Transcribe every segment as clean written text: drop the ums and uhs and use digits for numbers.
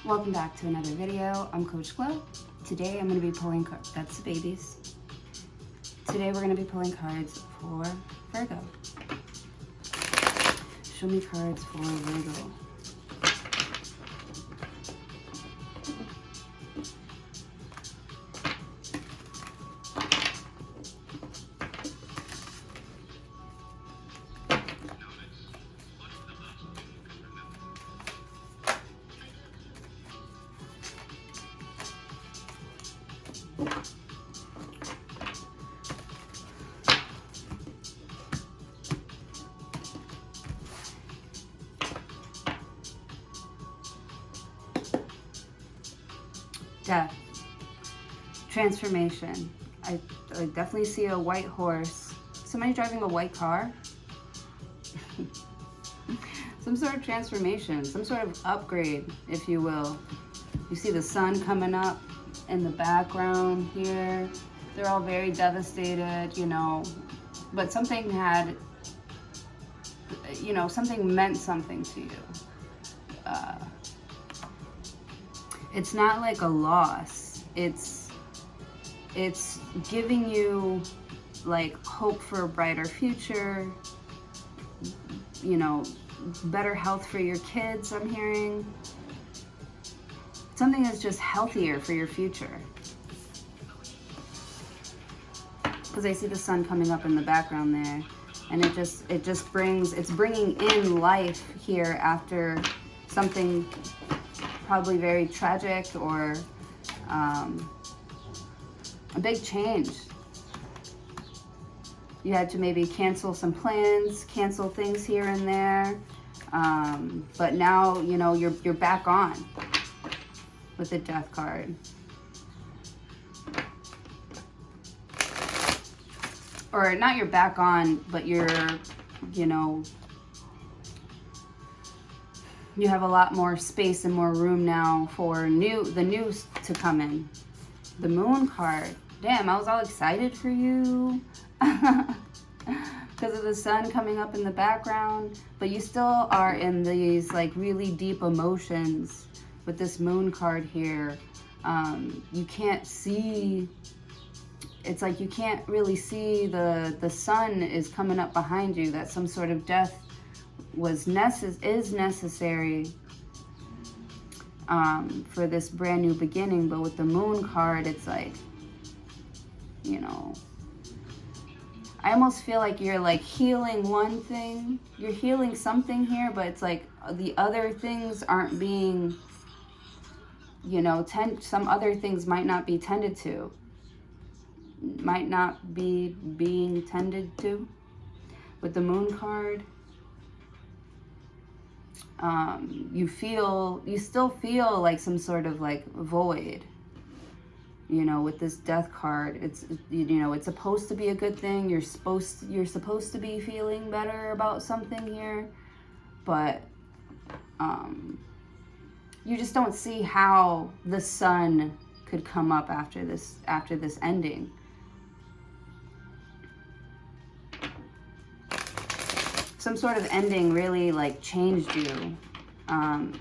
Welcome back to another video. I'm Coach Glow. Today I'm going to be pulling cards. That's the babies. Today we're going to be pulling cards for Virgo. Show me cards for Virgo. Death. Transformation. I definitely see a white horse. Somebody driving a white car. Some sort of transformation, some sort of upgrade, if you will. You see the sun coming up in the background here. They're all very devastated, you know, but something had, you know, something meant something to you. It's not like a loss. It's giving you like hope for a brighter future, you know, better health for your kids, I'm hearing. Something that's just healthier for your future. Because I see the sun coming up in the background there, and it's bringing in life here after something probably very tragic or a big change. You had to maybe cancel some plans, cancel things here and there, but now, you know, you're back on with the Death card. Or not you're back on, but you're, you know, you have a lot more space and more room now for the news to come in. The Moon card. Damn, I was all excited for you because of the sun coming up in the background, but you still are in these like really deep emotions with this Moon card here. You can't see, it's like you can't really see the sun is coming up behind you, that some sort of death is necessary for this brand new beginning. But with the Moon card, it's like, you know, I almost feel like you're like healing one thing, you're healing something here, but it's like the other things aren't being, you know, some other things might not be tended to, might not be being tended to with the Moon card. You still feel like some sort of like void, you know, with this Death card. It's, you know, it's supposed to be a good thing. You're supposed to be feeling better about something here, but you just don't see how the sun could come up after this ending. Some sort of ending really like changed you,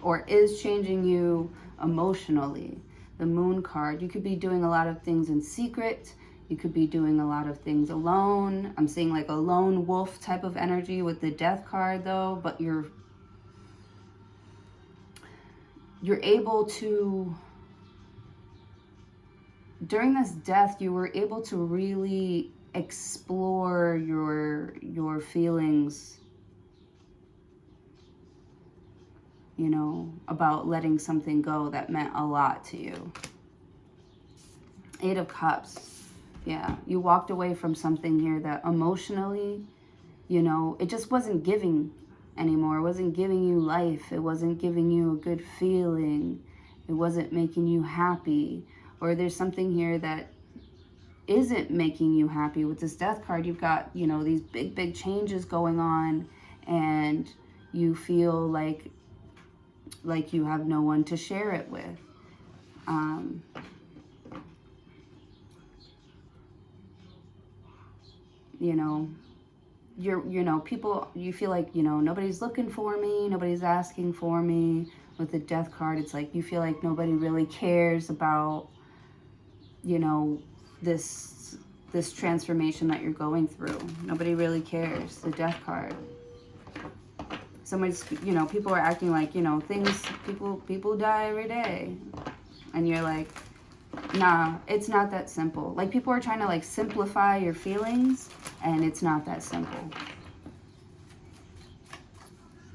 or is changing you emotionally. The Moon card, you could be doing a lot of things in secret. You could be doing a lot of things alone. I'm seeing like a lone wolf type of energy with the Death card though, but you're able to, during this death, you were able to really explore your feelings, you know, about letting something go that meant a lot to you. 8 of Cups. Yeah, you walked away from something here that emotionally, you know, it just wasn't giving anymore. It wasn't giving you life. It wasn't giving you a good feeling. It wasn't making you happy. Or there's something here that isn't making you happy. With this Death card, you've got, you know, these big changes going on, and you feel like you have no one to share it with. You know, you know, people, you feel like, you know, nobody's looking for me, nobody's asking for me, With the Death card, it's like you feel like nobody really cares about, you know, this transformation that you're going through. Nobody really cares. The Death card. Somebody's, you know, people are acting like, you know, people die every day. And you're like, nah, it's not that simple. Like, people are trying to, like, simplify your feelings, and it's not that simple.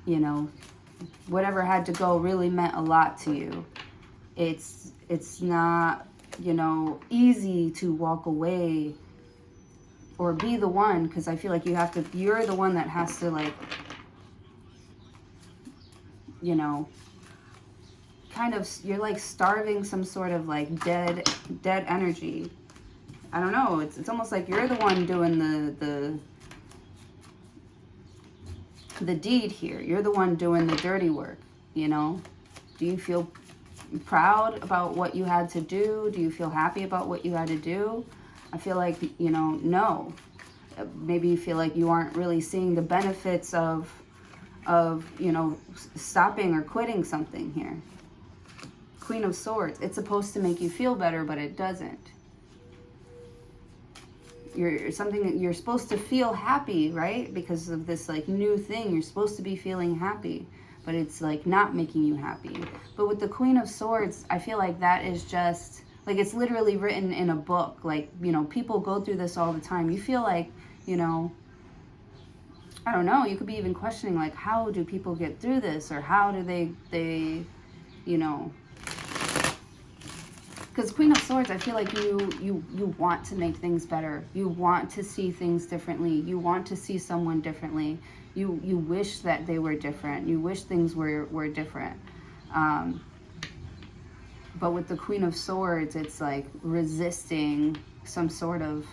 You know, whatever had to go really meant a lot to you. It's not, you know, easy to walk away or be the one, because I feel like you're the one that has to, like, you know, kind of, you're like starving some sort of like dead energy. I don't know. It's almost like you're the one doing the deed here. You're the one doing the dirty work, you know? Do you feel proud about what you had to do? Do you feel happy about what you had to do? I feel like, you know, no. Maybe you feel like you aren't really seeing the benefits of, you know, stopping or quitting something here. Queen of Swords. It's supposed to make you feel better, but it doesn't. You're supposed to feel happy, right? Because of this like new thing, you're supposed to be feeling happy, but it's like not making you happy. But with the Queen of Swords, I feel like that is just like, it's literally written in a book. Like, you know, people go through this all the time. You feel like, you know, I don't know, you could be even questioning, like, how do people get through this? Or how do they, you know, because Queen of Swords, I feel like you want to make things better. You want to see things differently. You want to see someone differently. You wish that they were different. You wish things were different. But with the Queen of Swords, it's like resisting some sort of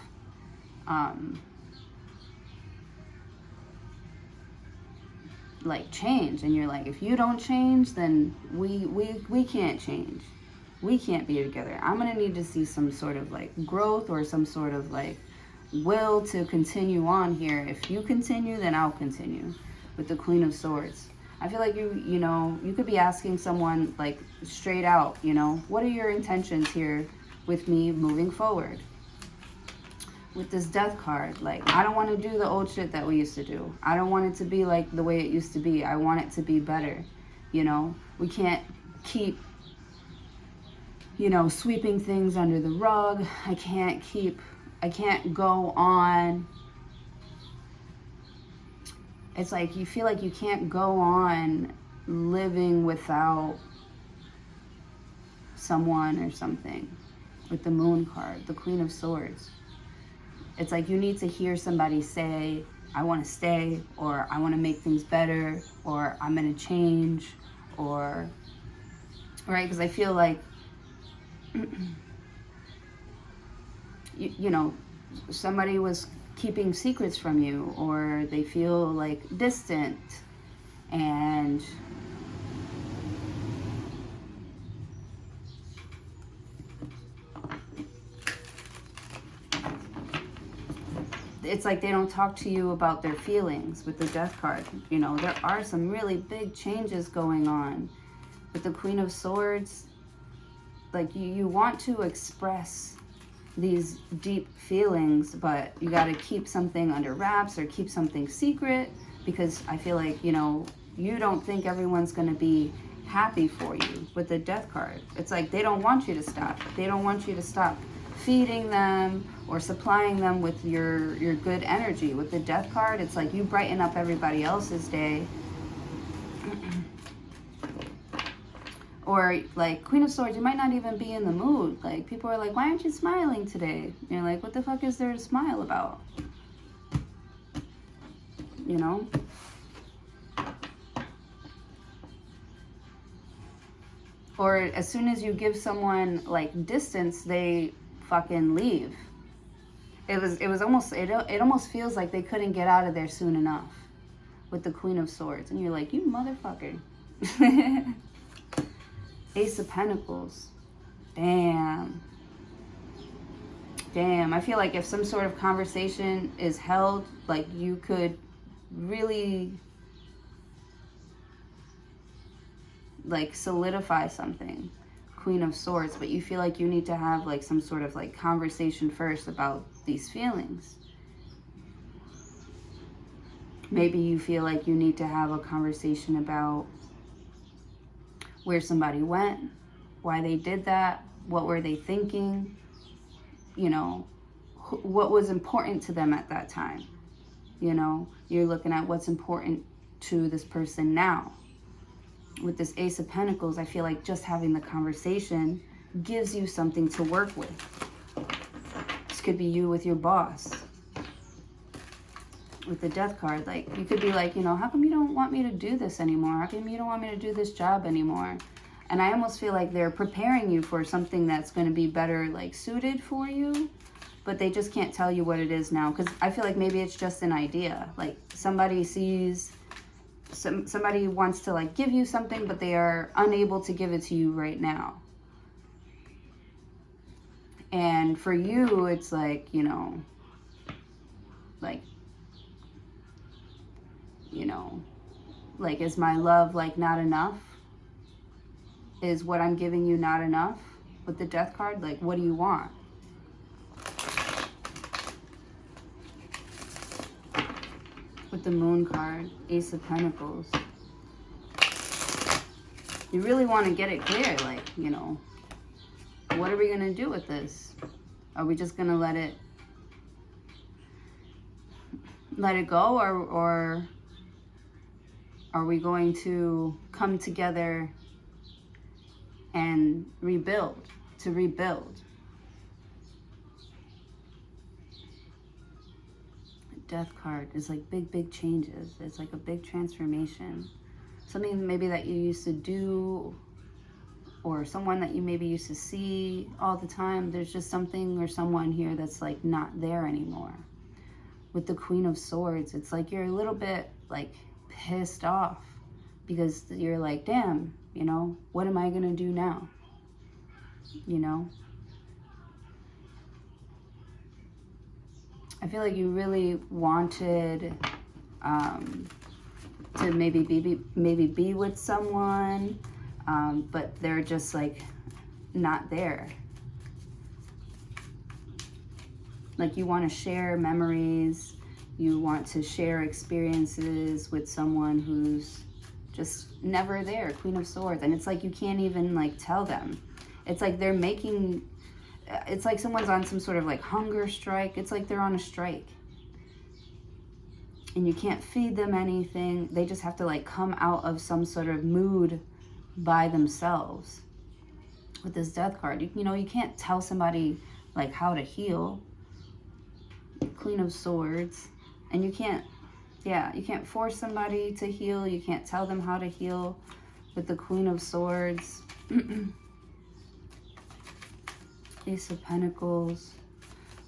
like change, and you're like, if you don't change, then we can't change. We can't be together. I'm gonna need to see some sort of like growth or some sort of like will to continue on here. If you continue, then I'll continue. With the Queen of Swords, I feel like you know, you could be asking someone like straight out, you know, what are your intentions here with me moving forward? With this Death card, like, I don't want to do the old shit that we used to do. I don't want it to be like the way it used to be. I want it to be better. You know, we can't keep, you know, sweeping things under the rug. I can't go on. It's like you feel like you can't go on living without someone or something. With the Moon card, the Queen of Swords. It's like you need to hear somebody say, I want to stay, or I want to make things better, or I'm going to change, or, right? Because I feel like, you know, somebody was keeping secrets from you, or they feel like distant, and it's like they don't talk to you about their feelings. With the Death card, you know, there are some really big changes going on. With the Queen of Swords, like you want to express these deep feelings, but you got to keep something under wraps or keep something secret, because I feel like, you know, you don't think everyone's going to be happy for you. With the Death card, it's like they don't want you to stop. They don't want you to stop feeding them or supplying them with your good energy. With the Death card, it's like you brighten up everybody else's day. Or like Queen of Swords, you might not even be in the mood. Like, people are like, why aren't you smiling today? And you're like, what the fuck is there to smile about? You know? Or as soon as you give someone like distance, they fucking leave. It almost feels like they couldn't get out of there soon enough. With the Queen of Swords. And you're like, you motherfucker. Ace of Pentacles. Damn. I feel like if some sort of conversation is held, like, you could really like solidify something, Queen of Swords, but you feel like you need to have like some sort of like conversation first about these feelings. Maybe you feel like you need to have a conversation about where somebody went, why they did that, what were they thinking, you know, what was important to them at that time. You know, you're looking at what's important to this person now. With this Ace of Pentacles, I feel like just having the conversation gives you something to work with. This could be you with your boss. With the Death card, like, you could be like, you know, how come you don't want me to do this anymore? How come you don't want me to do this job anymore? And I almost feel like they're preparing you for something that's going to be better, like, suited for you, but they just can't tell you what it is now. Because I feel like maybe it's just an idea. Like, somebody sees, somebody wants to, like, give you something, but they are unable to give it to you right now. And for you, it's like, you know, like, is my love, like, not enough? Is what I'm giving you not enough? With the Death card, like, what do you want? With the Moon card, Ace of Pentacles. You really want to get it clear, like, you know, what are we going to do with this? Are we just going to let it go, or are we going to come together and rebuild? Death card is like big changes. It's like a big transformation. Something maybe that you used to do, or someone that you maybe used to see all the time. There's just something or someone here that's like not there anymore. With the Queen of Swords, it's like you're a little bit like pissed off because you're like, damn, you know, what am I gonna do now? You know, I feel like you really wanted to maybe be with someone, but they're just like not there. Like, you want to share memories, you want to share experiences with someone who's just never there. Queen of Swords. And it's like you can't even like tell them. It's like they're making, it's like someone's on some sort of like hunger strike. It's like they're on a strike. And you can't feed them anything. They just have to like come out of some sort of mood by themselves. With this Death card, you know, you can't tell somebody like how to heal. Queen of Swords. And you can't, you can't force somebody to heal. You can't tell them how to heal. With the Queen of Swords. Ace of Pentacles.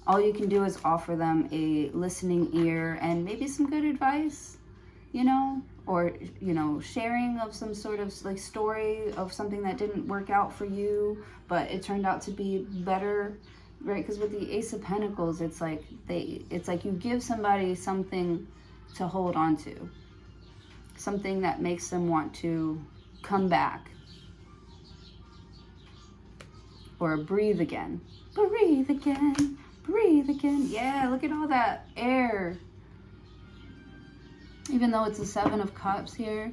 All you can do is offer them a listening ear and maybe some good advice, you know, or, you know, sharing of some sort of like story of something that didn't work out for you, but it turned out to be better. Right, because with the Ace of Pentacles, it's like you give somebody something to hold on to. Something that makes them want to come back. Or breathe again. Breathe again. Breathe again. Yeah, look at all that air. Even though it's a Seven of Cups here.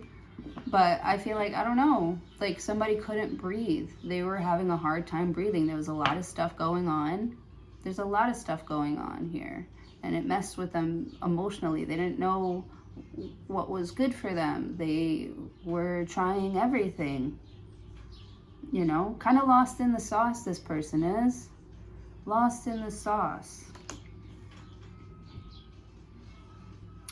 But I feel like, I don't know, like somebody couldn't breathe. They were having a hard time breathing. There was a lot of stuff going on. There's a lot of stuff going on here. And it messed with them emotionally. They didn't know what was good for them. They were trying everything. You know, kind of lost in the sauce, this person is. Lost in the sauce.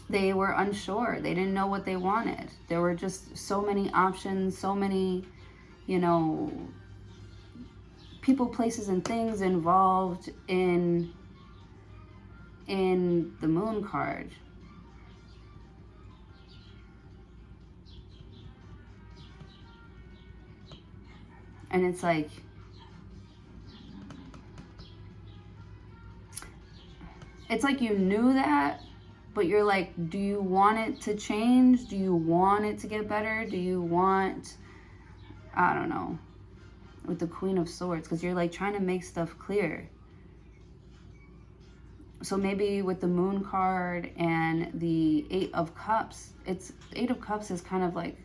They were unsure. They didn't know what they wanted. There were just so many options, so many, you know, people, places, and things involved in the Moon card. And it's like, you knew that, but you're like, do you want it to change? Do you want it to get better? Do you want I don't know, with the Queen of Swords, because you're like trying to make stuff clear. So maybe with the Moon card and the Eight of Cups, Eight of Cups is kind of like,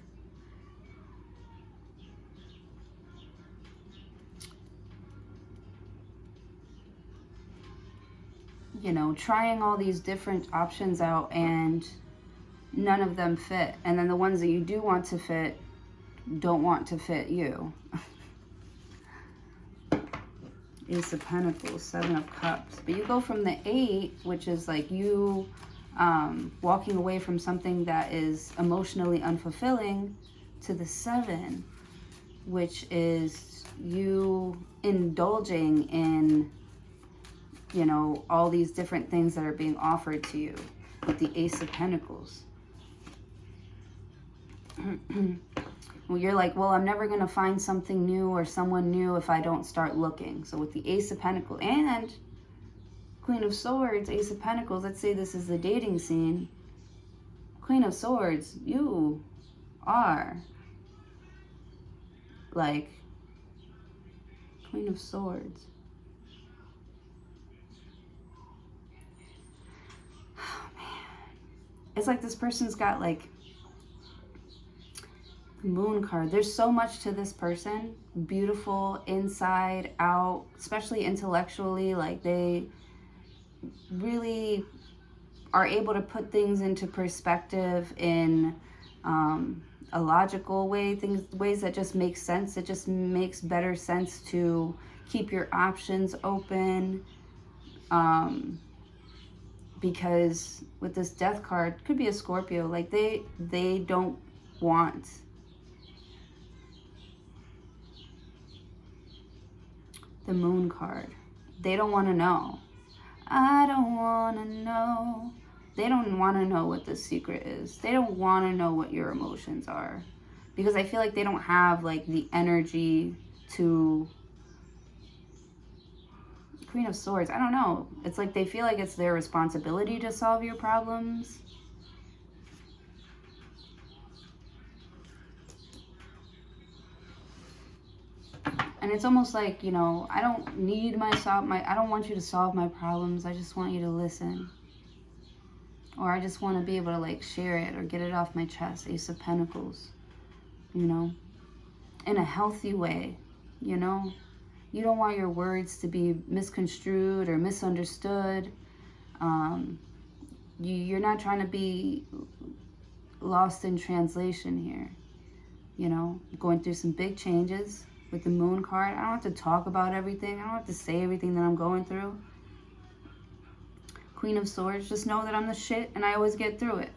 you know, trying all these different options out and none of them fit. And then the ones that you do want to fit don't want to fit you. Ace of Pentacles, Seven of Cups. But you go from the 8, which is like you walking away from something that is emotionally unfulfilling, to the 7, which is you indulging in, you know, all these different things that are being offered to you with the Ace of Pentacles. Well, you're like, well, I'm never going to find something new or someone new if I don't start looking. So with the Ace of Pentacles and Queen of Swords, Ace of Pentacles, let's say this is the dating scene. Queen of Swords, you are like Queen of Swords. Oh, man. It's like this person's got like Moon card. There's so much to this person. Beautiful inside out, especially intellectually. Like they really are able to put things into perspective in a logical way, ways that just make sense. It just makes better sense to keep your options open, because with this Death card, could be a Scorpio, like they don't want the Moon card. They don't want to know. I don't want to know. They don't want to know what the secret is. They don't want to know what your emotions are, because I feel like they don't have like the energy to. Queen of Swords, I don't know. It's like they feel like it's their responsibility to solve your problems. And it's almost like, you know, I don't need I don't want you to solve my problems. I just want you to listen. Or I just want to be able to like share it or get it off my chest. Ace of Pentacles, you know, in a healthy way, you know. You don't want your words to be misconstrued or misunderstood. You're not trying to be lost in translation here. You know, going through some big changes. With the Moon card, I don't have to talk about everything. I don't have to say everything that I'm going through. Queen of Swords, just know that I'm the shit and I always get through it.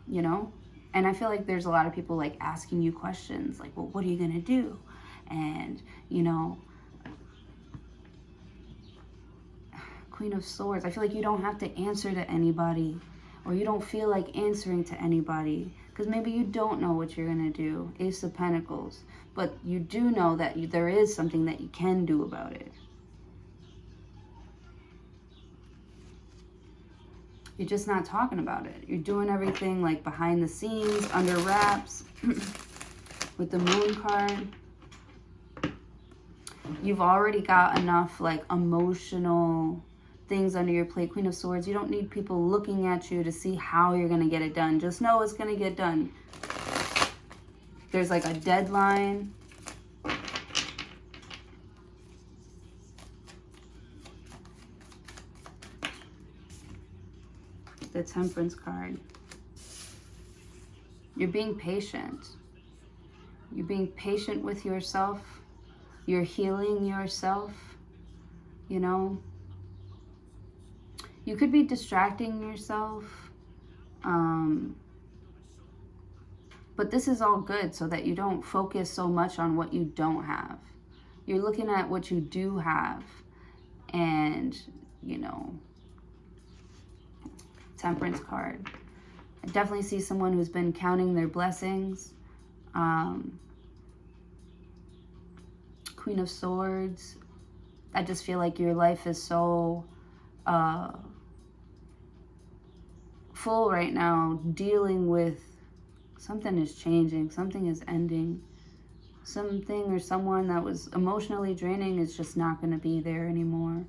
You know? And I feel like there's a lot of people like asking you questions like, well, what are you going to do? And, you know, Queen of Swords, I feel like you don't have to answer to anybody, or you don't feel like answering to anybody, because maybe you don't know what you're going to do. Ace of Pentacles. But you do know that there is something that you can do about it. You're just not talking about it. You're doing everything like behind the scenes, under wraps. With the Moon card, you've already got enough like emotional things under your plate. Queen of Swords, you don't need people looking at you to see how you're going to get it done. Just know it's going to get done. There's like a deadline. The Temperance card. You're being patient. You're being patient with yourself. You're healing yourself. You know, you could be distracting yourself. But this is all good so that you don't focus so much on what you don't have. You're looking at what you do have. And, you know, Temperance card. I definitely see someone who's been counting their blessings. Queen of Swords. I just feel like your life is so full right now, dealing with something is changing, something is ending. Something or someone that was emotionally draining is just not going to be there anymore.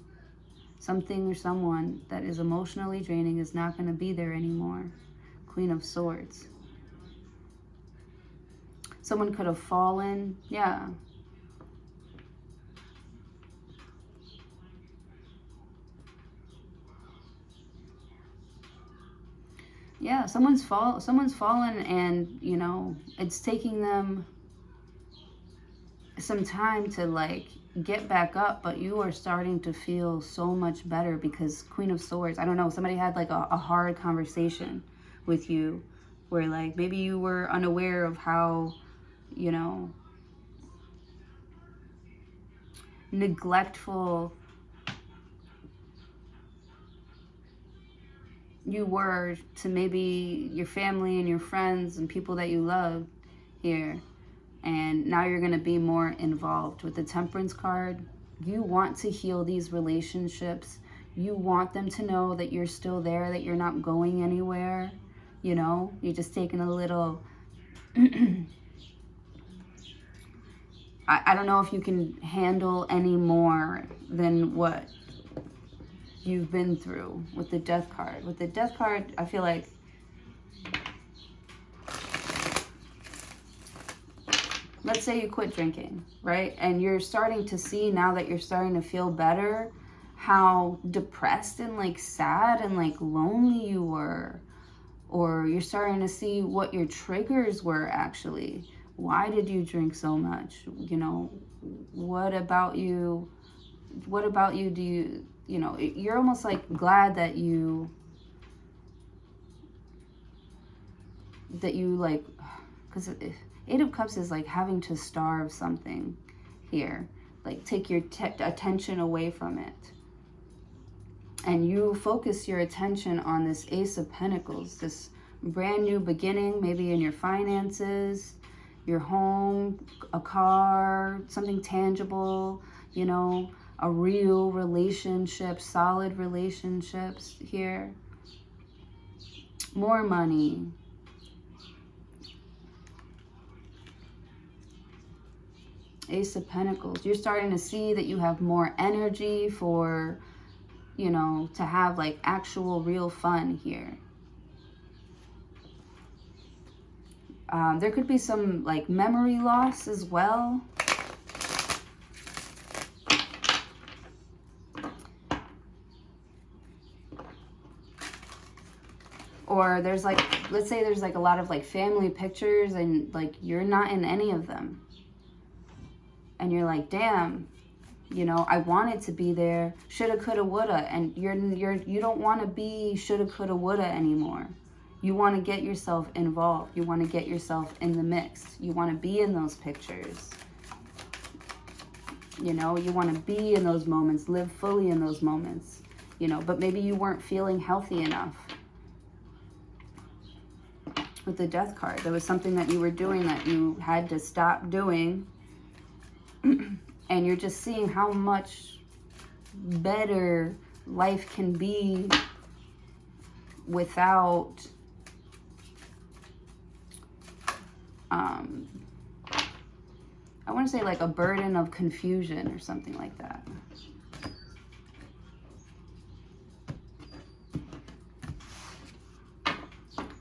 Something or someone that is emotionally draining is not going to be there anymore. Queen of Swords. Someone could have fallen. Yeah. Yeah, someone's fallen, and you know, it's taking them some time to like get back up, but you are starting to feel so much better because Queen of Swords, I don't know, somebody had like a hard conversation with you where like maybe you were unaware of how, you know, neglectful you were to maybe your family and your friends and people that you love here. And now you're going to be more involved. With the Temperance card, you want to heal these relationships. You want them to know that you're still there, that you're not going anywhere. You know, you're just taking a little... I don't know if you can handle any more than what you've been through with the Death card. With the Death card, I feel like let's say you quit drinking, right? And you're starting to see, now that you're starting to feel better, how depressed and like sad and like lonely you were. Or you're starting to see what your triggers were actually. Why did you drink so much? You know, what about you do you know, you're almost like glad that you like, because Eight of Cups is like having to starve something here, like take your attention away from it, and you focus your attention on this Ace of Pentacles, this brand new beginning, maybe in your finances, your home, a car, something tangible, you know, a real relationship, solid relationships here, more money. Ace of Pentacles. You're starting to see that you have more energy for, you know, to have like actual real fun here. There could be some like memory loss as well. Or there's like, let's say there's like a lot of like family pictures and like you're not in any of them. And you're like, damn, you know, I wanted to be there, shoulda, coulda, woulda, and you don't want to be shoulda, coulda, woulda anymore. You want to get yourself involved. You want to get yourself in the mix. You want to be in those pictures. You know, you want to be in those moments, live fully in those moments, you know, but maybe you weren't feeling healthy enough. With the Death card, there was something that you were doing that you had to stop doing. And you're just seeing how much better life can be without I want to say like a burden of confusion or something like that.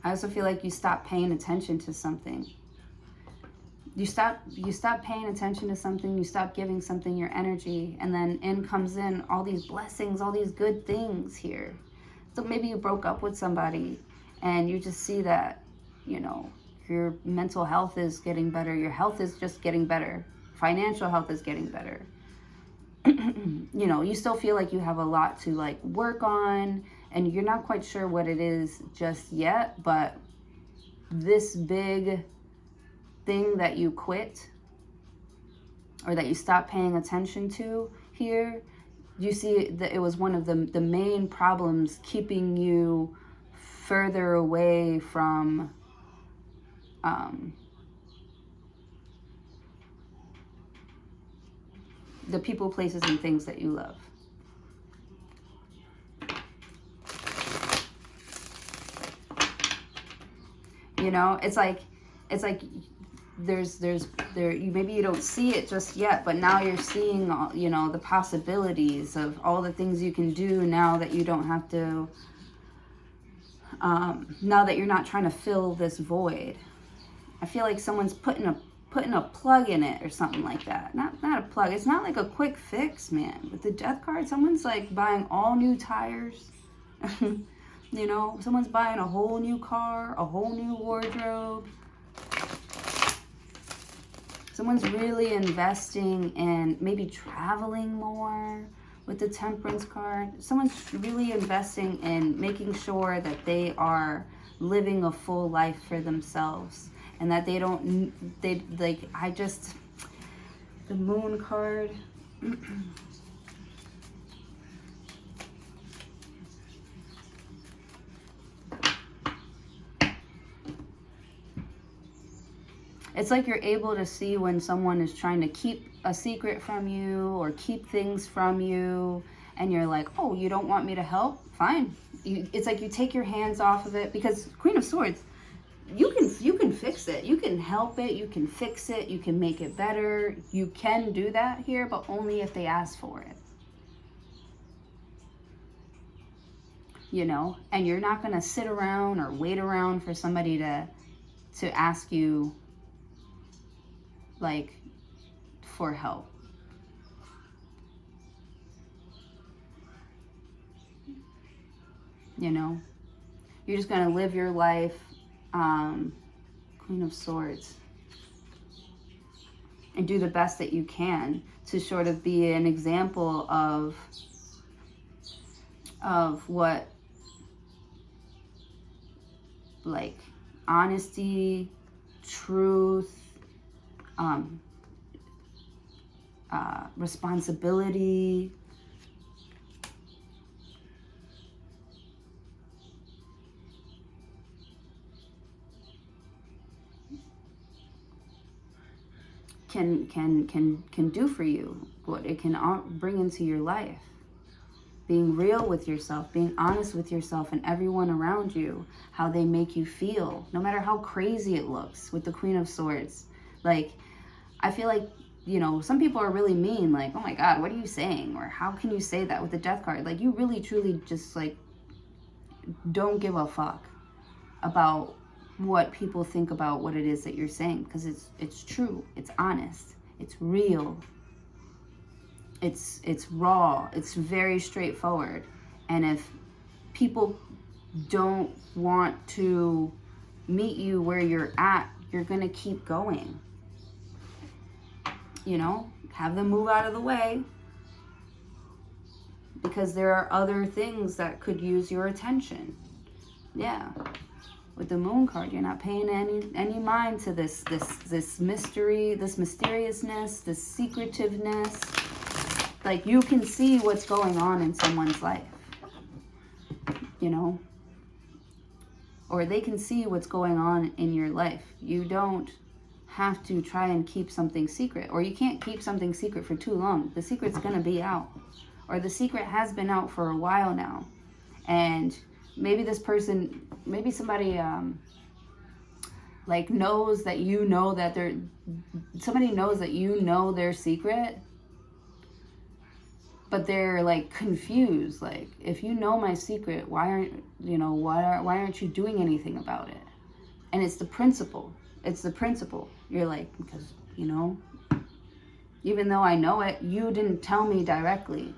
I also feel like you stop paying attention to something. You stop paying attention to something, you stop giving something your energy, and then in comes in all these blessings, all these good things here. So maybe you broke up with somebody and you just see that, you know, your mental health is getting better, your health is just getting better, financial health is getting better. You know, you still feel like you have a lot to like work on and you're not quite sure what it is just yet, but this big thing that you quit or that you stopped paying attention to here, you see that it was one of the main problems keeping you further away from the people, places, and things that you love. You know, it's like maybe you don't see it just yet, but now you're seeing all, you know, the possibilities of all the things you can do now that you don't have to, now that you're not trying to fill this void. I feel like someone's putting a plug in it or something like that. Not a plug. It's not like a quick fix, man. With the death card, someone's like buying all new tires. You know, someone's buying a whole new car, a whole new wardrobe. Someone's really investing in maybe traveling more with the Temperance card. Someone's really investing in making sure that they are living a full life for themselves. And that the Moon card. It's like you're able to see when someone is trying to keep a secret from you or keep things from you, and you're like, oh, you don't want me to help? Fine. It's like you take your hands off of it, because Queen of Swords, you can fix it. You can help it. You can fix it. You can make it better. You can do that here, but only if they ask for it. You know, and you're not going to sit around or wait around for somebody to ask you, like, for help. You know, you're just going to live your life. Queen of Swords, and do the best that you can to sort of be an example of what, like, honesty, truth, responsibility, can do for you, what it can bring into your life. Being real with yourself, being honest with yourself and everyone around you, how they make you feel, no matter how crazy it looks. With the Queen of Swords, like, I feel like, you know, some people are really mean, like, oh my God, what are you saying? Or how can you say that? With the Death card, like, you really truly just, like, don't give a fuck about what people think about what it is that you're saying, because it's true, it's honest, it's real, it's raw, it's very straightforward. And if people don't want to meet you where you're at, you're gonna keep going. You know, have them move out of the way, because there are other things that could use your attention. Yeah. With the Moon card, you're not paying any mind to this mystery, this mysteriousness, this secretiveness. Like, you can see what's going on in someone's life, you know, or they can see what's going on in your life. You don't have to try and keep something secret, or you can't keep something secret for too long. The secret's gonna be out, or the secret has been out for a while now, and maybe this person, maybe somebody like knows that you know that somebody knows that you know their secret, but they're like confused. Like, if you know my secret, why aren't you doing anything about it? And it's the principle. It's the principle. You're like, because, you know, even though I know it, you didn't tell me directly.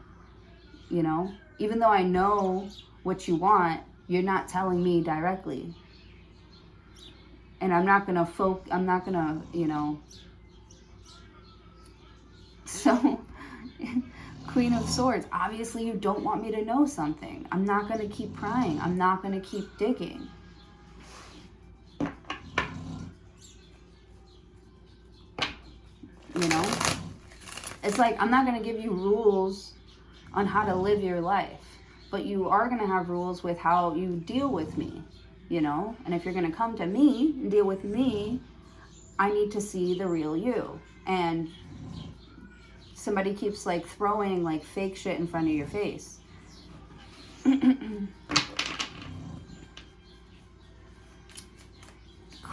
You know, even though I know what you want, you're not telling me directly. And I'm not gonna you know. So, Queen of Swords, obviously you don't want me to know something. I'm not gonna keep prying. I'm not gonna keep digging. You know? It's like, I'm not gonna give you rules on how to live your life, but you are going to have rules with how you deal with me, you know? And if you're going to come to me and deal with me, I need to see the real you. And somebody keeps, like, throwing, like, fake shit in front of your face.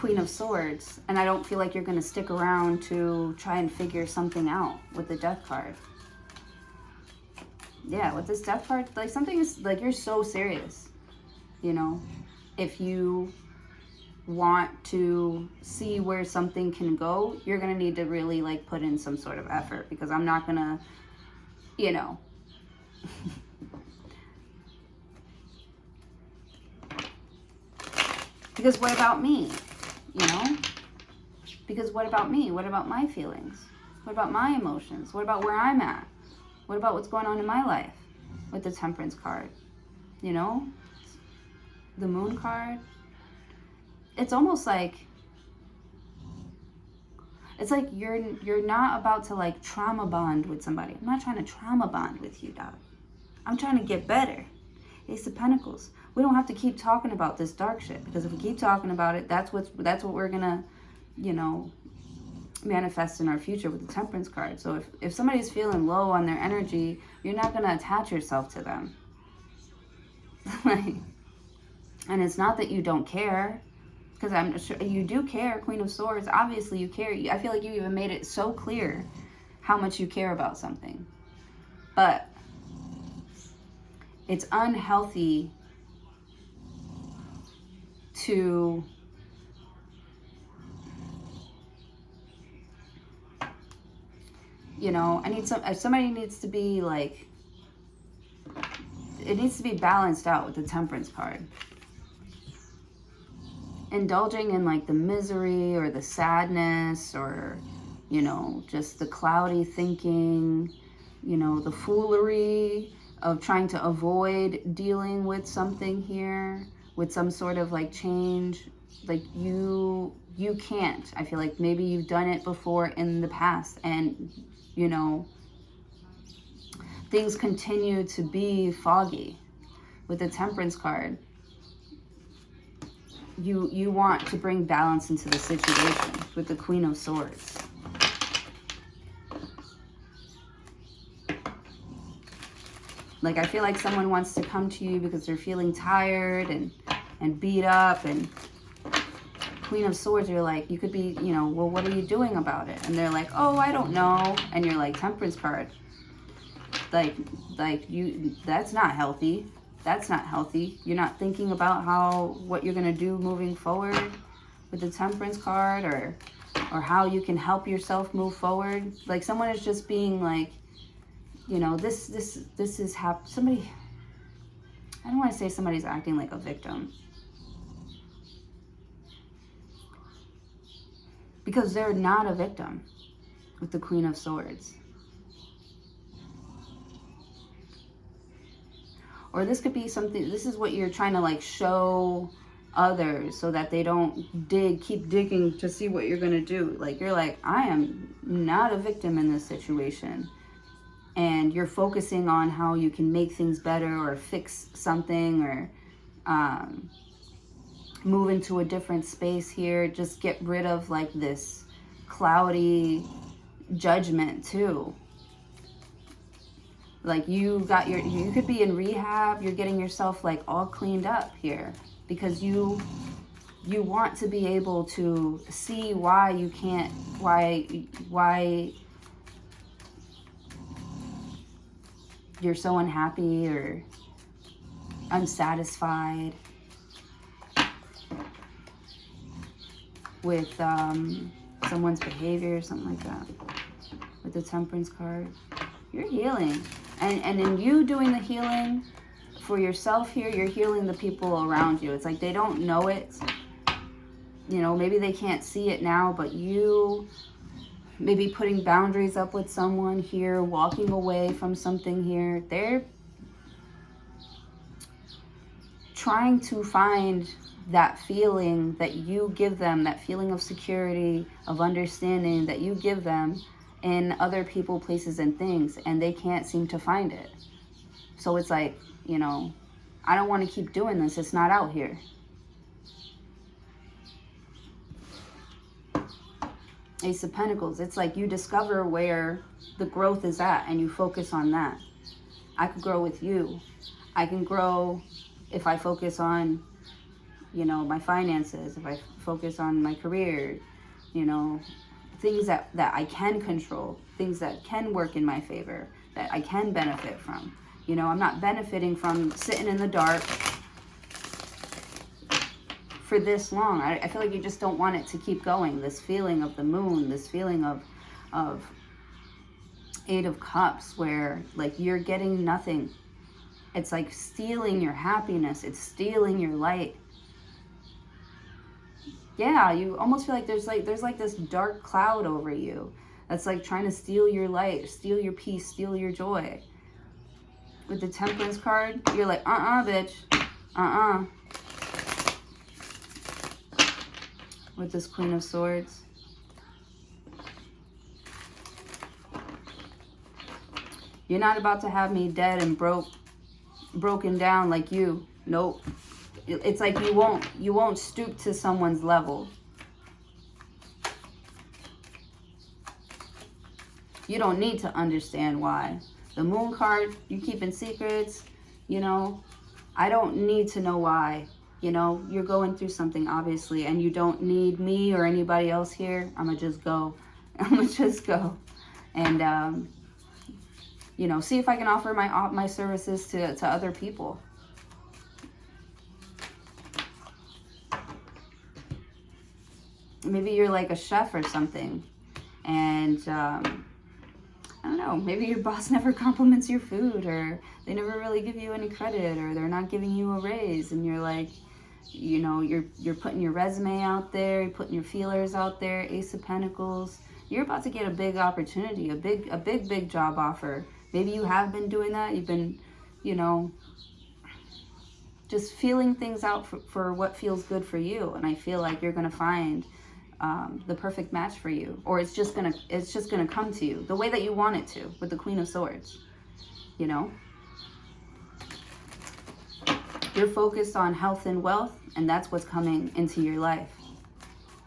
Queen of Swords, and I don't feel like you're going to stick around to try and figure something out with the Death card. Yeah, with this Death card, like something is, like you're so serious, you know, if you want to see where something can go, you're going to need to really like put in some sort of effort, because I'm not going to, you know, because what about me, you know, because what about me? What about my feelings? What about my emotions? What about where I'm at? What about what's going on in my life with the Temperance card? You know, the Moon card. It's almost like, it's like you're not about to like trauma bond with somebody. I'm not trying to trauma bond with you, dog. I'm trying to get better. Ace of Pentacles. We don't have to keep talking about this dark shit, because if we keep talking about it, that's what we're gonna, you know, manifest in our future with the Temperance card. So if somebody's feeling low on their energy, you're not gonna attach yourself to them. Like, and it's not that you don't care, because I'm sure you do care. Queen of Swords, obviously you care. I feel like you even made it so clear how much you care about something. But it's unhealthy to you know, somebody needs to be like, it needs to be balanced out with the Temperance card. Indulging in like the misery or the sadness, or, you know, just the cloudy thinking, you know, the foolery of trying to avoid dealing with something here, with some sort of like change. Like you can't. I feel like maybe you've done it before in the past, and, you know, things continue to be foggy with the Temperance card. You want to bring balance into the situation with the Queen of Swords. Like, I feel like someone wants to come to you because they're feeling tired and beat up, and Queen of Swords, you're like, you could be, you know, well, what are you doing about it? And they're like, oh, I don't know. And you're like, Temperance card. Like that's not healthy. That's not healthy. You're not thinking about what you're going to do moving forward with the Temperance card, or how you can help yourself move forward. Like, someone is just being like, you know, this is somebody, I don't want to say somebody's acting like a victim, because they're not a victim with the Queen of Swords. Or this could be something, this is what you're trying to like show others, so that they don't keep digging to see what you're going to do. Like, you're like, I am not a victim in this situation. And you're focusing on how you can make things better, or fix something, or move into a different space here. Just get rid of like this cloudy judgment too. Like, you could be in rehab, you're getting yourself like all cleaned up here, because you want to be able to see why you can't, why you're so unhappy or unsatisfied with someone's behavior, something like that. With the Temperance card, you're healing. And in you doing the healing for yourself here, you're healing the people around you. It's like they don't know it. You know, maybe they can't see it now, but you maybe putting boundaries up with someone here, walking away from something here. They're trying to find that feeling that you give them, that feeling of security, of understanding that you give them in other people, places, and things, and they can't seem to find it. So it's like, you know, I don't want to keep doing this. It's not out here. Ace of Pentacles. It's like you discover where the growth is at, and you focus on that. I could grow with you. I can grow if I focus on you know, my finances, if I focus on my career, you know, things that I can control, things that can work in my favor, that I can benefit from. You know, I'm not benefiting from sitting in the dark for this long. I feel like you just don't want it to keep going. This feeling of the moon, this feeling of Eight of Cups, where like you're getting nothing. It's like stealing your happiness. It's stealing your light. Yeah, you almost feel like there's like this dark cloud over you that's like trying to steal your light, steal your peace, steal your joy. With the Temperance card, you're like, bitch. With this Queen of Swords. You're not about to have me dead and broken down like you. Nope. It's like you won't stoop to someone's level. You don't need to understand why. The Moon card, you keeping secrets, you know. I don't need to know why. You know, you're going through something, obviously, and you don't need me or anybody else here. I'ma just go. I'ma just go. And, you know, see if I can offer my services to other people. Maybe you're like a chef or something, and I don't know, maybe your boss never compliments your food, or they never really give you any credit, or they're not giving you a raise, and you're like, you know, you're putting your resume out there, you're putting your feelers out there. Ace of Pentacles, you're about to get a big opportunity, a big job offer. Maybe you have been doing that. You've been, you know, just feeling things out for what feels good for you, and I feel like you're gonna find the perfect match for you, or it's just gonna come to you the way that you want it to, with the Queen of Swords. You know, you're focused on health and wealth, and that's what's coming into your life.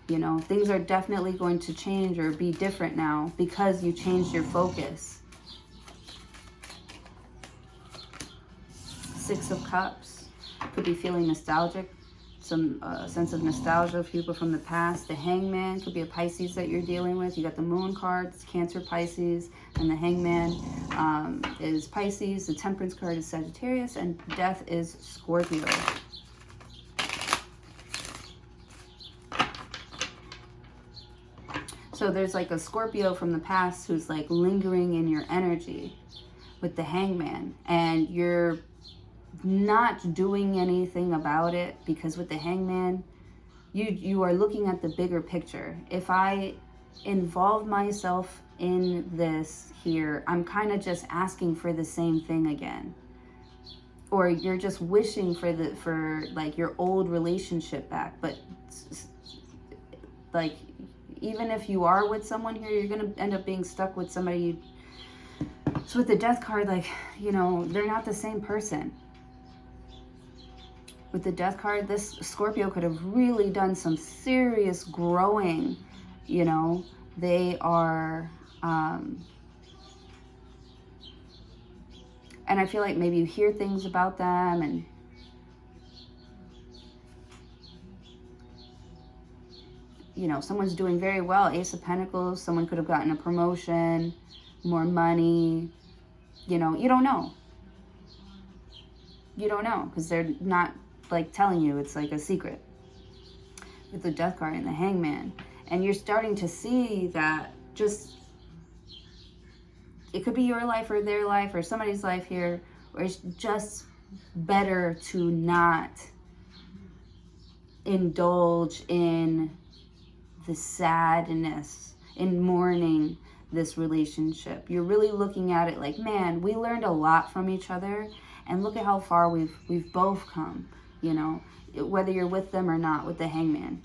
You know, things are definitely going to change or be different now because you changed your focus. Six of Cups, could be feeling nostalgic. Some sense of nostalgia of people from the past. The Hangman could be a Pisces that you're dealing with. You got the Moon card, it's Cancer, Pisces, and the Hangman is Pisces. The Temperance card is Sagittarius, and Death is Scorpio. So there's like a Scorpio from the past who's like lingering in your energy with the Hangman, and you're not doing anything about it, because with the Hangman, you are looking at the bigger picture. If I involve myself in this here, I'm kind of just asking for the same thing again, or you're just wishing for like your old relationship back. But like, even if you are with someone here, you're gonna end up being stuck with somebody. So with the Death card, like, you know, they're not the same person. With the Death card, this Scorpio could have really done some serious growing. You know, they are, and I feel like maybe you hear things about them, and you know, someone's doing very well. Ace of Pentacles, someone could have gotten a promotion, more money. You know, you don't know. You don't know, because they're not like telling you. It's like a secret with the Death card and the Hangman. And you're starting to see that just, it could be your life or their life or somebody's life here, where it's just better to not indulge in the sadness, in mourning this relationship. You're really looking at it like, man, we learned a lot from each other, and look at how far we've both come. You know, whether you're with them or not. With the Hangman,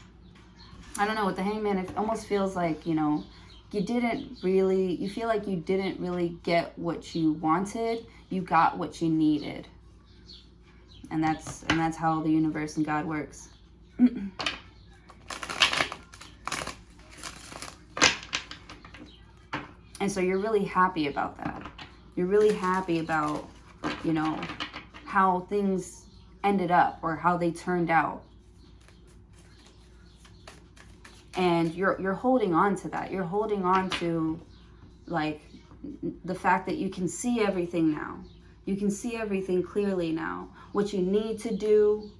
I don't know, with the Hangman, it almost feels like, you know, you feel like you didn't really get what you wanted. You got what you needed. And that's how the universe and God works. And so you're really happy about that. You're really happy about, you know, how things ended up, or how they turned out. And you're holding on to that. You're holding on to, like, the fact that you can see everything now. You can see everything clearly now. What you need to do.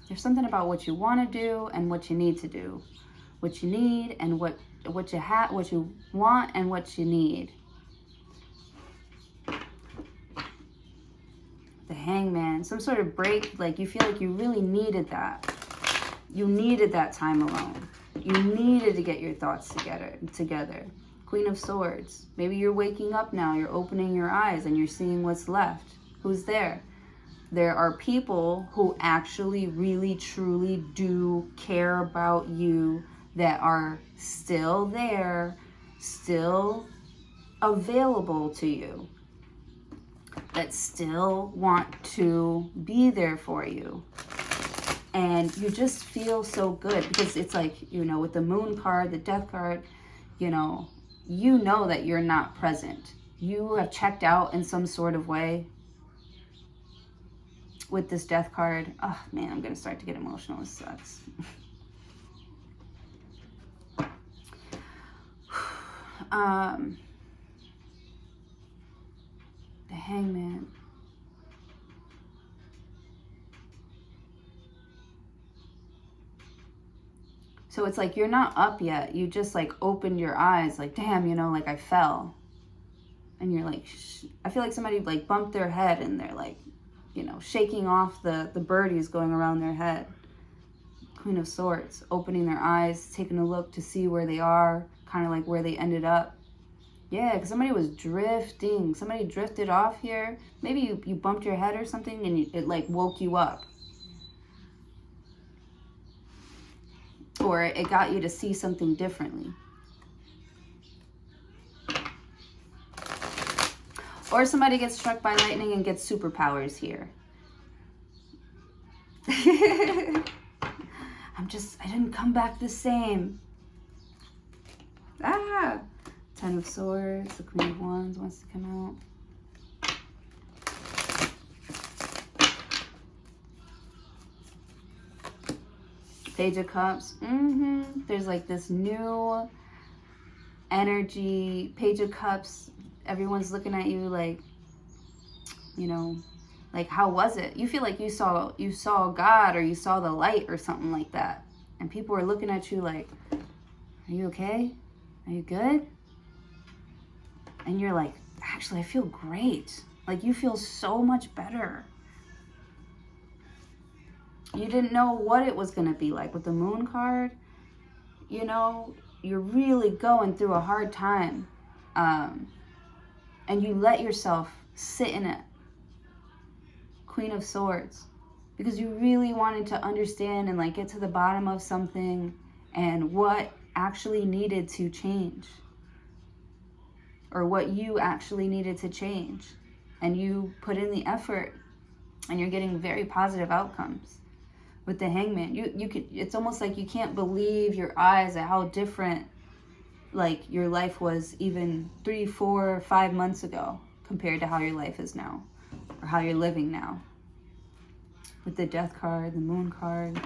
There's something about what you want to do and what you need to do. What you need and what you want and what you need. The Hangman, some sort of break, like you feel like you really needed that. You needed that time alone. You needed to get your thoughts together. Queen of Swords. Maybe you're waking up now, you're opening your eyes and you're seeing what's left. Who's there? There are people who actually really truly do care about you, that are still there, still available to you, that still want to be there for you. And you just feel so good, because it's like, you know, with the Moon card, the Death card, you know that you're not present. You have checked out in some sort of way. With this Death card, oh man, I'm gonna start to get emotional. This sucks. The Hangman. So it's like you're not up yet. You just like opened your eyes, like, damn, you know, like I fell. And you're like, I feel like somebody like bumped their head and they're like, you know, shaking off the birdies going around their head. Queen of Swords, opening their eyes, taking a look to see where they are, kind of like where they ended up. Yeah, because somebody was drifting. Somebody drifted off here. Maybe you bumped your head or something and it like woke you up. Or it got you to see something differently. Or somebody gets struck by lightning and gets superpowers here. I didn't come back the same. Ah! Ten of Swords, the Queen of Wands wants to come out. Page of Cups. There's like this new energy. Page of Cups. Everyone's looking at you like, you know, like, how was it? You feel like you saw God, or you saw the light or something like that. And people are looking at you like, are you okay? Are you good? And you're like, actually, I feel great. Like, you feel so much better. You didn't know what it was going to be like with the Moon card. You know, you're really going through a hard time. And you let yourself sit in it. Queen of Swords. Because you really wanted to understand and like get to the bottom of something and what actually needed to change. Or what you actually needed to change. And you put in the effort and you're getting very positive outcomes. With the Hangman, you could, it's almost like you can't believe your eyes at how different like your life was even 3, 4, 5 months ago compared to how your life is now, or how you're living now. With the Death card, the Moon card,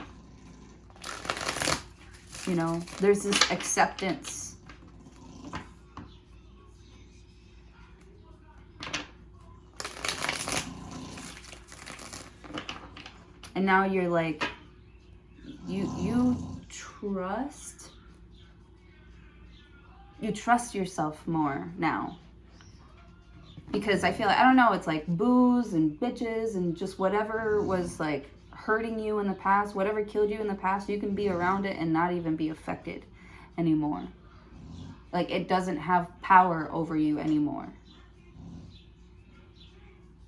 you know, there's this acceptance. And now you're like, you trust yourself more now. Because I feel like, I don't know, it's like booze and bitches and just whatever was like hurting you in the past, whatever killed you in the past, you can be around it and not even be affected anymore. Like, it doesn't have power over you anymore.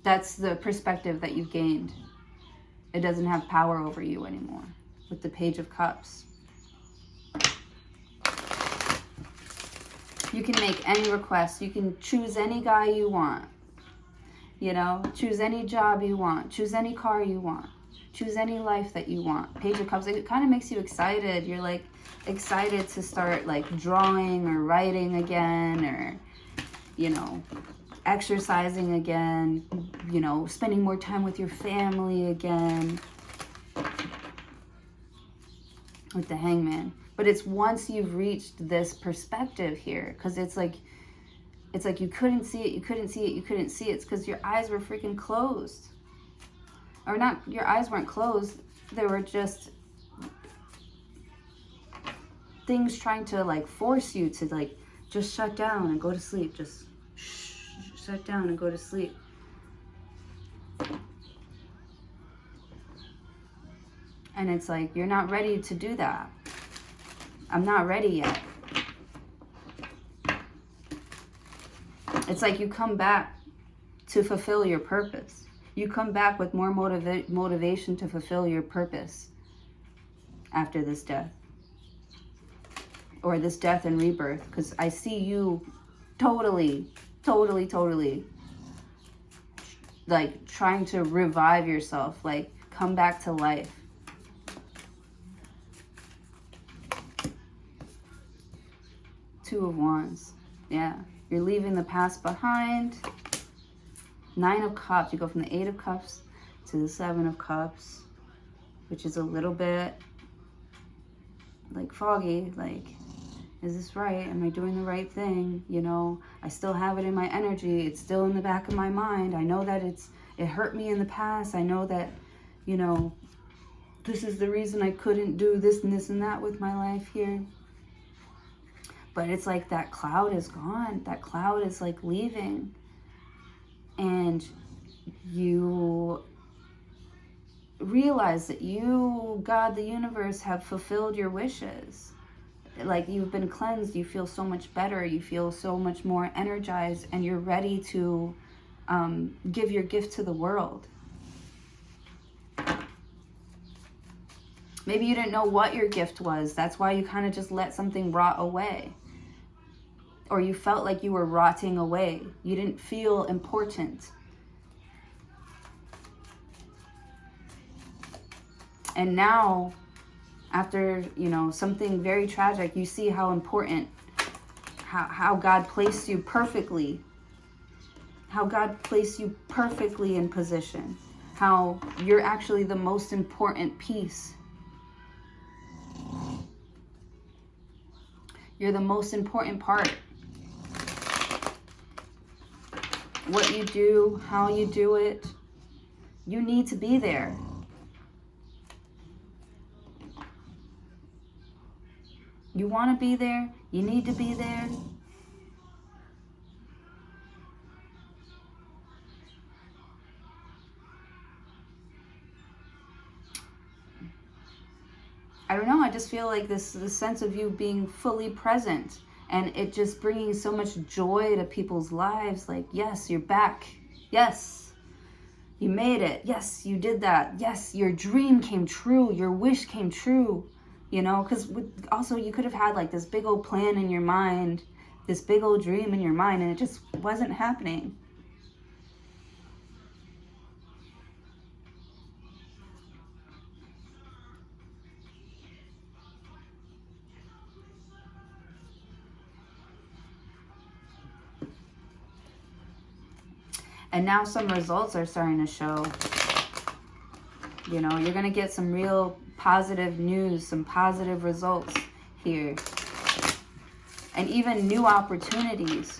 That's the perspective that you've gained. It doesn't have power over you anymore. With the Page of Cups. You can make any request. You can choose any guy you want. You know, choose any job you want. Choose any car you want. Choose any life that you want. Page of Cups, it kind of makes you excited. You're like excited to start like drawing or writing again, or, you know, exercising again, you know, spending more time with your family again. With the Hangman. But it's once you've reached this perspective here, because it's like you couldn't see it, you couldn't see it, you couldn't see it. It's because your eyes were freaking closed. Or not, your eyes weren't closed. They were just things trying to like force you to like just shut down and go to sleep. Just shut down and go to sleep. And it's like, you're not ready to do that. I'm not ready yet. It's like you come back to fulfill your purpose. You come back with more motivation to fulfill your purpose after this death. Or this death and rebirth. Because I see you totally like trying to revive yourself. Like come back to life. Two of Wands. Yeah. You're leaving the past behind. 9 of Cups. You go from the 8 of Cups to the 7 of Cups. Which is a little bit like foggy. Like, is this right? Am I doing the right thing? You know, I still have it in my energy. It's still in the back of my mind. I know that it hurt me in the past. I know that, you know, this is the reason I couldn't do this and this and that with my life here. But it's like that cloud is gone. That cloud is like leaving. And you realize that you, God, the universe, have fulfilled your wishes. Like you've been cleansed. You feel so much better. You feel so much more energized. And you're ready to give your gift to the world. Maybe you didn't know what your gift was. That's why you kind of just let something rot away. Or you felt like you were rotting away. You didn't feel important. And now, after, you know, something very tragic, you see how important, how God placed you perfectly. How God placed you perfectly in position. How you're actually the most important piece. You're the most important part. What you do, how you do it, you need to be there. You want to be there, you need to be there. I don't know, I just feel like this sense of you being fully present. And it just bringing so much joy to people's lives. Like, yes, you're back. Yes, you made it. Yes, you did that. Yes, your dream came true. Your wish came true. You know, because also you could have had like this big old plan in your mind. This big old dream in your mind. And it just wasn't happening. And now some results are starting to show. You know, you're going to get some real positive news, some positive results here. And even new opportunities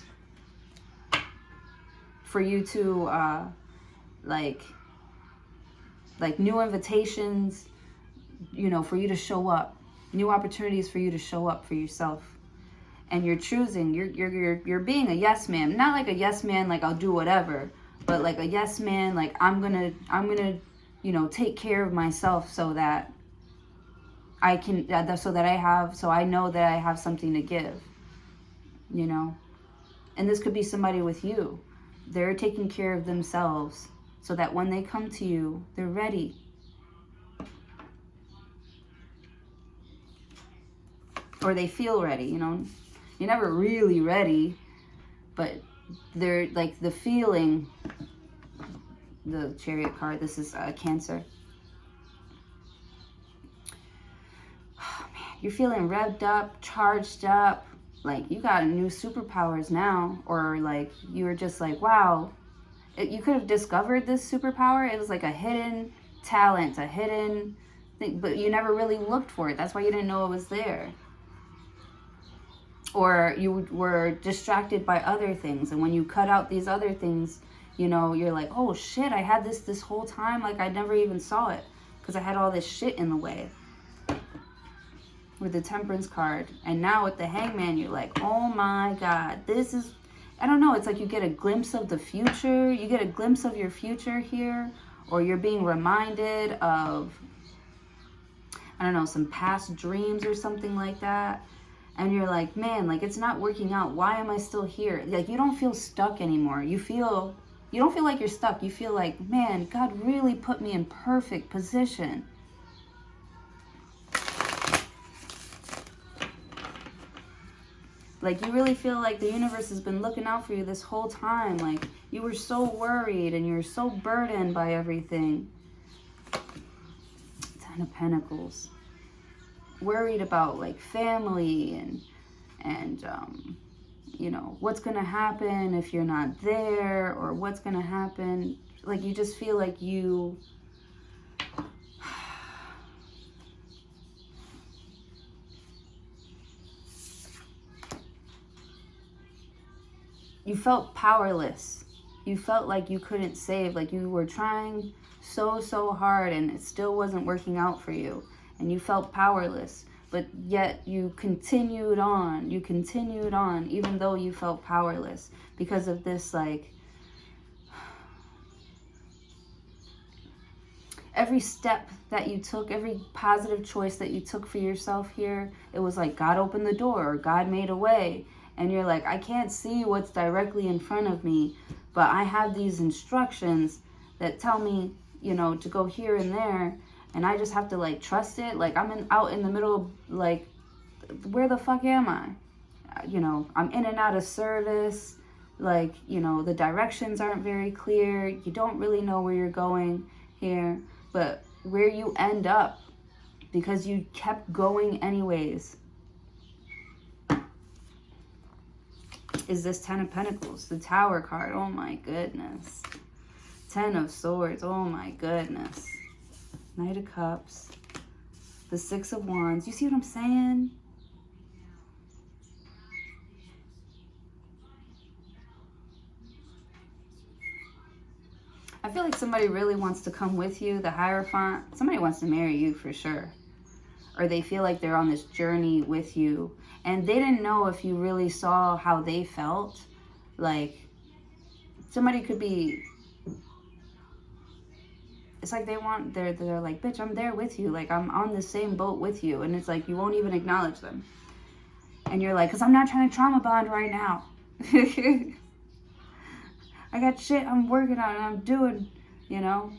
for you to, like new invitations, you know, for you to show up. New opportunities for you to show up for yourself. And you're choosing, you're being a yes man. Not like a yes man, like I'll do whatever. But like a yes man, like I'm gonna, you know, take care of myself so that I can, so I know that I have something to give, you know. And this could be somebody with you. They're taking care of themselves so that when they come to you, they're ready. Or they feel ready, you know. You're never really ready, but they're like the feeling. The Chariot card, this is Cancer. Oh man, you're feeling revved up, charged up, like you got new superpowers now, or like you were just like, wow, you could have discovered this superpower. It was like a hidden talent, a hidden thing, but you never really looked for it. That's why you didn't know it was there. Or you were distracted by other things, and when you cut out these other things, you know, you're like, oh shit, I had this whole time, like I never even saw it because I had all this shit in the way. With the Temperance card, and now with the Hangman, you're like, oh my god, this is, I don't know, it's like you get a glimpse of the future. You get a glimpse of your future here, or you're being reminded of, I don't know, some past dreams or something like that. And you're like, man, like it's not working out. Why am I still here? Like you don't feel stuck anymore. You don't feel like you're stuck. You feel like, man, God really put me in perfect position. Like you really feel like the universe has been looking out for you this whole time. Like you were so worried and you're so burdened by everything. Ten of Pentacles. Worried about like family and you know, what's gonna happen if you're not there, or what's gonna happen. Like you just feel like you felt powerless. You felt like you couldn't save, like you were trying so hard and it still wasn't working out for you. And you felt powerless, but yet you continued on, even though you felt powerless because of this, like, every step that you took, every positive choice that you took for yourself here, it was like God opened the door or God made a way. And you're like, I can't see what's directly in front of me, but I have these instructions that tell me, you know, to go here and there. And I just have to like trust it. Like I'm out in the middle, like, where the fuck am I? You know, I'm in and out of service. Like, you know, the directions aren't very clear. You don't really know where you're going here. But where you end up, because you kept going anyways, is this Ten of Pentacles, the Tower card. Oh my goodness. Ten of Swords. Oh my goodness. Knight of Cups, the Six of Wands. You see what I'm saying? I feel like somebody really wants to come with you, the Hierophant. Somebody wants to marry you for sure. Or they feel like they're on this journey with you. And they didn't know if you really saw how they felt. Like, somebody could be... It's like they're like, bitch, I'm there with you. Like, I'm on the same boat with you. And it's like, you won't even acknowledge them. And you're like, because I'm not trying to trauma bond right now. I got shit I'm working on and I'm doing, you know.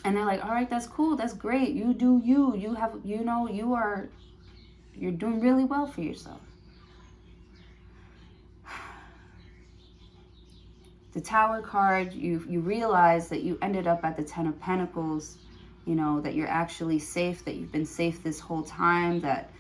And they're like, all right, that's cool. That's great. You do you. You have, you know, you're doing really well for yourself. The Tower card, you realize that you ended up at the Ten of Pentacles, you know, that you're actually safe, that you've been safe this whole time, that,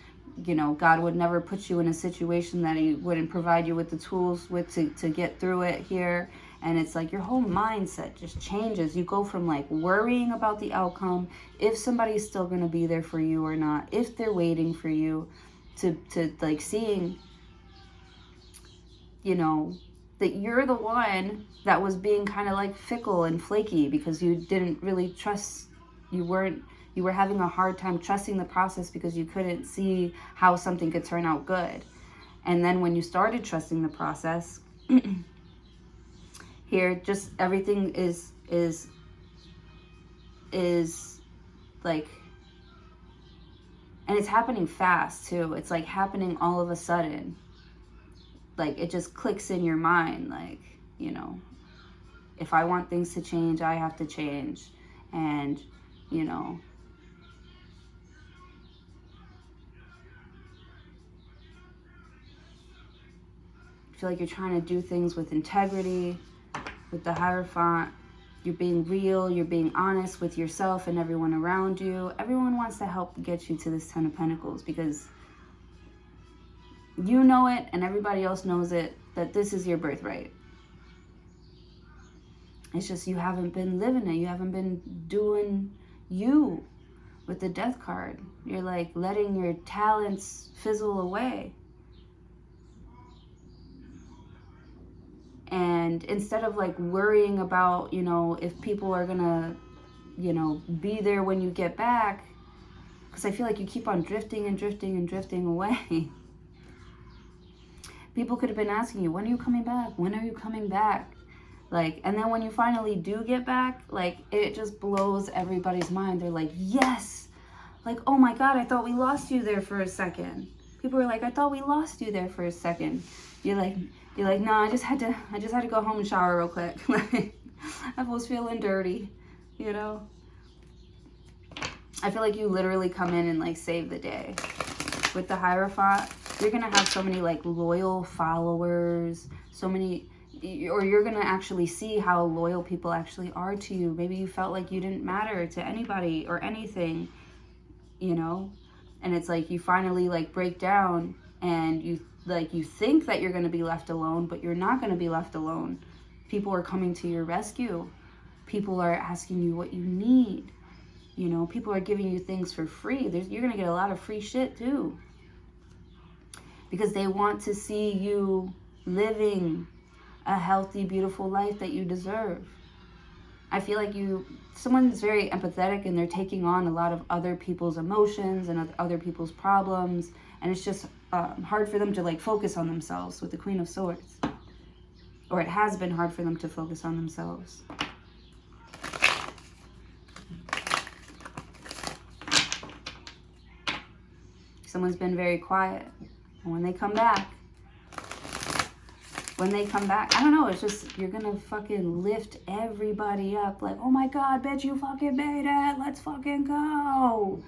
you know, God would never put you in a situation that he wouldn't provide you with the tools to get through it here. And it's like your whole mindset just changes. You go from like worrying about the outcome, if somebody's still going to be there for you or not, if they're waiting for you, to like seeing, you know, that you're the one that was being kind of like fickle and flaky because you didn't really trust, you were having a hard time trusting the process because you couldn't see how something could turn out good. And then when you started trusting the process, here, just everything is like, and it's happening fast too. It's like happening all of a sudden. Like it just clicks in your mind, like, you know, if I want things to change, I have to change. And, you know, I feel like you're trying to do things with integrity. With the Hierophant, you're being real, you're being honest with yourself and everyone around you. Everyone wants to help get you to this Ten of Pentacles because You know it, and everybody else knows it, that this is your birthright. It's just you haven't been living it. You haven't been doing you with the death card. You're like letting your talents fizzle away. And instead of like worrying about, you know, if people are gonna, you know, be there when you get back, because I feel like you keep on drifting and drifting and drifting away. People could have been asking you, when are you coming back? When are you coming back? Like, and then when you finally do get back, like, it just blows everybody's mind. They're like, yes! Like, oh my God, I thought we lost you there for a second. People are like, I thought we lost you there for a second. You're like, no, I just had to go home and shower real quick. Like, I was feeling dirty, you know? I feel like you literally come in and like save the day. With the Hierophant, you're gonna have so many like loyal followers, so many, or you're gonna actually see how loyal people actually are to you. Maybe you felt like you didn't matter to anybody or anything, you know? And it's like you finally like break down and you think that you're gonna be left alone, but you're not gonna be left alone. People are coming to your rescue. People are asking you what you need. You know, people are giving you things for free. You're going to get a lot of free shit too. Because they want to see you living a healthy, beautiful life that you deserve. I feel like someone's very empathetic and they're taking on a lot of other people's emotions and other people's problems. And it's just hard for them to like focus on themselves with the Queen of Swords. Or it has been hard for them to focus on themselves. Someone's been very quiet. And when they come back, I don't know, it's just, you're gonna fucking lift everybody up. Like, oh my God, bitch, you fucking made it. Let's fucking go.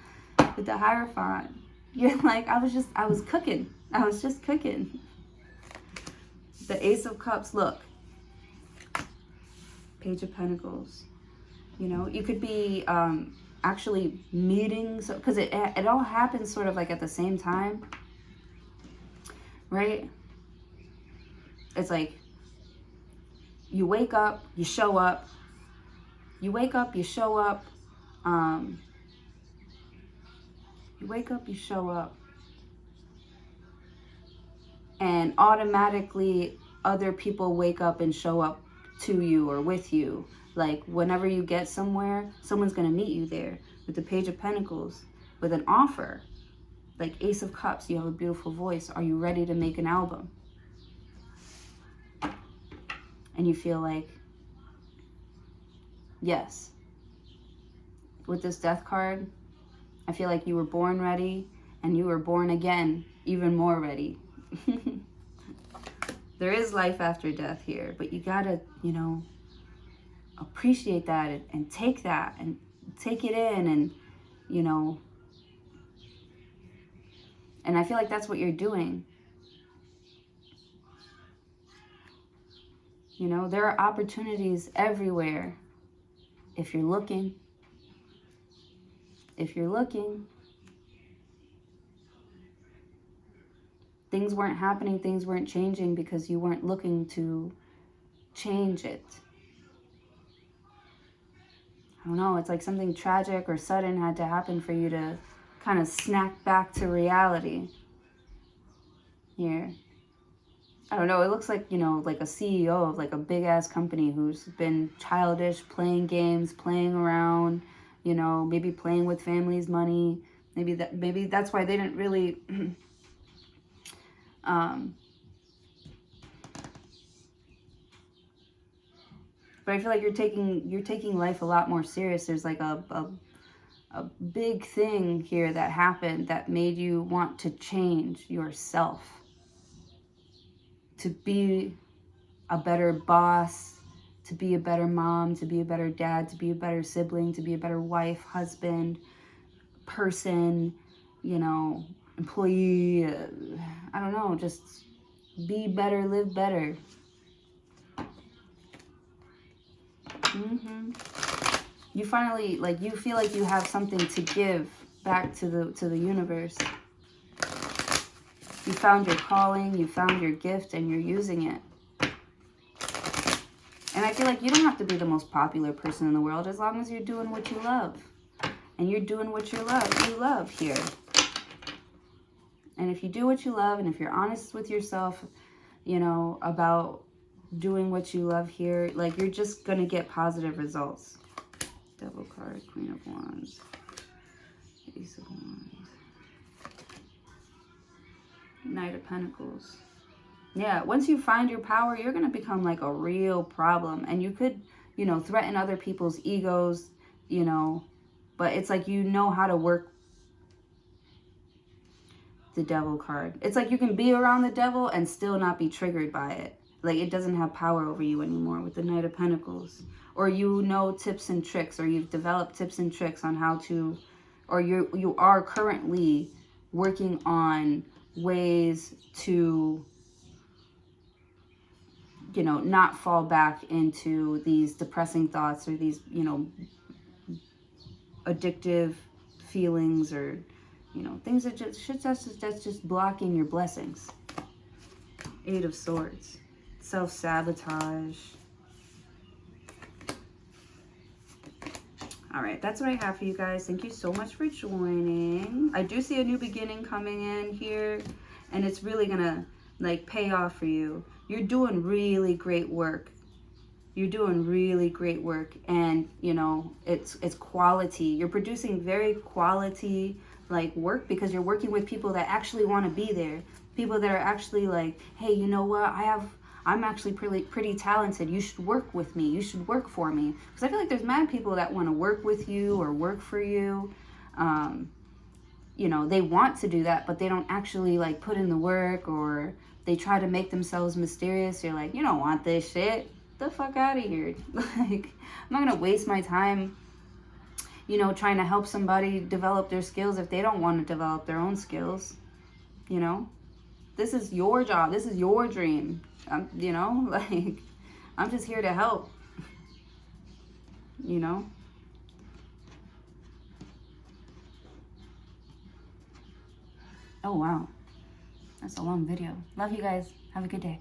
With the Hierophant. You're like, I was cooking. I was just cooking. The Ace of Cups, look. Page of Pentacles. You know, you could be, actually meeting, so because it all happens sort of like at the same time, right? It's like you wake up, you show up, you wake up, you show up, you wake up, you show up, and automatically other people wake up and show up to you or with you. Like, whenever you get somewhere, someone's going to meet you there. With the Page of Pentacles, with an offer. Like Ace of Cups, you have a beautiful voice. Are you ready to make an album? And you feel like, yes. With this Death card, I feel like you were born ready, and you were born again, even more ready. There is life after death here, but you gotta, you know, appreciate that and take that and take it in, and you know, and I feel like that's what you're doing. You know, there are opportunities everywhere if you're looking. If you're looking. Things weren't happening, things weren't changing because you weren't looking to change it. I don't know, it's like something tragic or sudden had to happen for you to kind of snap back to reality. Here. I don't know, it looks like, you know, like a CEO of like a big ass company who's been childish, playing games, playing around, you know, maybe playing with family's money. Maybe that's why they didn't really but I feel like you're taking life a lot more serious. There's like a big thing here that happened that made you want to change yourself, to be a better boss, to be a better mom, to be a better dad, to be a better sibling, to be a better wife, husband, person, you know, employee, I don't know, just be better, live better. You finally, like, you feel like you have something to give back to the universe. You found your calling, you found your gift, and you're using it. And I feel like you don't have to be the most popular person in the world as long as you're doing what you love. And you're doing what you love here. And if you do what you love, and if you're honest with yourself, you know, about doing what you love here, like, you're just going to get positive results. Devil card, Queen of Wands, Ace of Wands, Knight of Pentacles. Yeah, once you find your power, you're going to become like a real problem. And you could, you know, threaten other people's egos, you know, but it's like you know how to work the Devil card. It's like you can be around the devil and still not be triggered by it. Like, it doesn't have power over you anymore with the Knight of Pentacles. Or you know tips and tricks, or you've developed tips and tricks on how to, or you are currently working on ways to, you know, not fall back into these depressing thoughts or these, you know, addictive feelings, or, you know, things that that's just blocking your blessings. Eight of Swords. Self-sabotage. All right, that's what I have for you guys. Thank you so much for joining. I do see a new beginning coming in here, and it's really gonna like pay off for you. You're doing really great work. You're doing really great work, and you know, it's quality. You're producing very quality like work, because you're working with people that actually want to be there. People that are actually like, hey, you know what? I'm actually pretty talented. You should work with me. You should work for me. Because I feel like there's mad people that want to work with you or work for you. You know, they want to do that, but they don't actually like put in the work, or they try to make themselves mysterious. You're like, you don't want this shit. The fuck out of here. Like, I'm not gonna waste my time, you know, trying to help somebody develop their skills if they don't want to develop their own skills. You know, this is your job. This is your dream. You know, like, I'm just here to help. You know. Oh, wow. That's a long video. Love you guys. Have a good day.